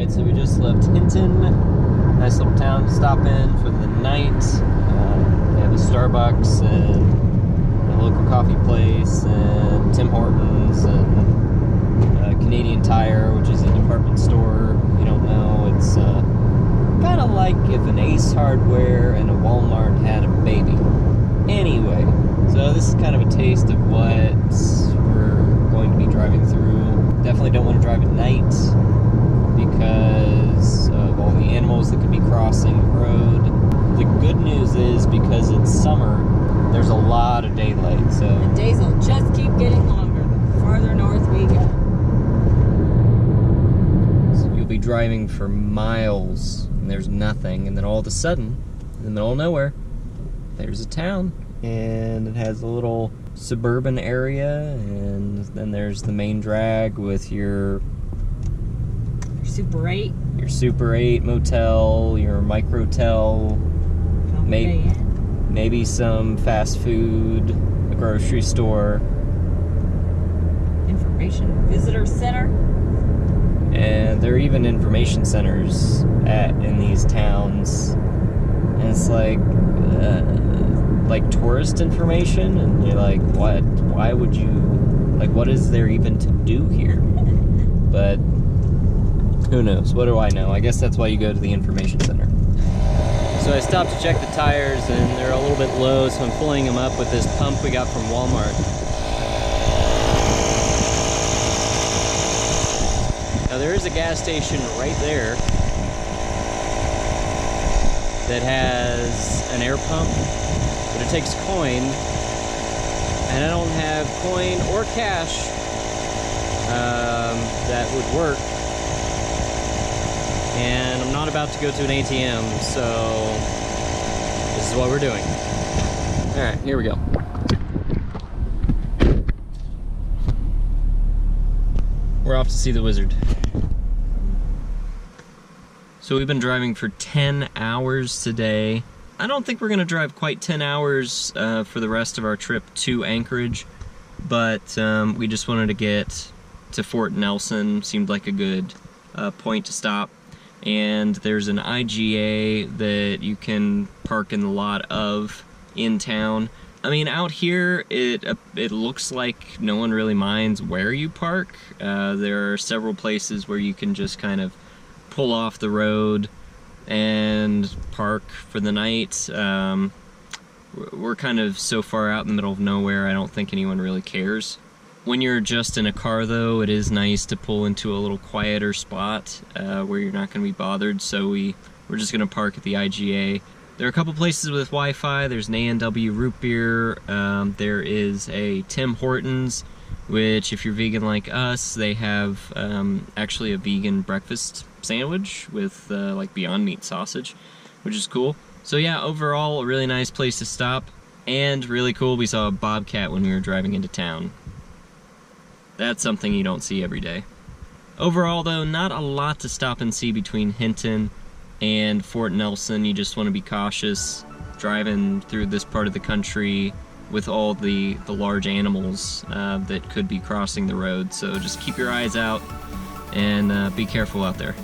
Alright, so we just left Hinton. Nice little town to stop in for the night. They have a Starbucks and a local coffee place and Tim Hortons and Canadian Tire, which is a department store. If you don't know, it's kind of like if an Ace Hardware and a Walmart had a baby. Anyway, so this is kind of a taste of what we're going to be driving through. Definitely don't want to drive at night because of all the animals that could be crossing the road. The good news is because it's summer, there's a lot of daylight, so the days will just keep getting longer the farther north we go. So you'll be driving for miles and there's nothing, and then all of a sudden, in the middle of nowhere, there's a town, and it has a little suburban area, and then there's the main drag with your Super 8. Your Super 8 motel, your microtel, maybe some fast food, a grocery store. Information visitor center. And there are even information centers in these towns. And it's like tourist information, and you're like, what? Why would you, like, what is there even to do here? But who knows? What do I know? I guess that's why you go to the information center. So I stopped to check the tires, and they're a little bit low, so I'm filling them up with this pump we got from Walmart. Now there is a gas station right there that has an air pump, but it takes coin, and I don't have coin or cash that would work. And I'm not about to go to an ATM, so this is what we're doing. All right, here we go. We're off to see the wizard. So we've been driving for 10 hours today. I don't think we're gonna drive quite 10 hours for the rest of our trip to Anchorage, but we just wanted to get to Fort Nelson. Seemed like a good point to stop. And there's an IGA that you can park in the lot of in town. I mean, out here, it looks like no one really minds where you park. There are several places where you can just kind of pull off the road and park for the night. We're kind of so far out in the middle of nowhere, I don't think anyone really cares. When you're just in a car, though, it is nice to pull into a little quieter spot where you're not going to be bothered, so we're just going to park at the IGA. There are a couple places with Wi-Fi. There's an A&W root beer. There is a Tim Hortons, which, if you're vegan like us, they have actually a vegan breakfast sandwich with like Beyond Meat sausage, which is cool. So yeah, overall, a really nice place to stop, and really cool, we saw a bobcat when we were driving into town. That's something you don't see every day. Overall, though, not a lot to stop and see between Hinton and Fort Nelson. You just want to be cautious driving through this part of the country with all the large animals that could be crossing the road. So just keep your eyes out and be careful out there.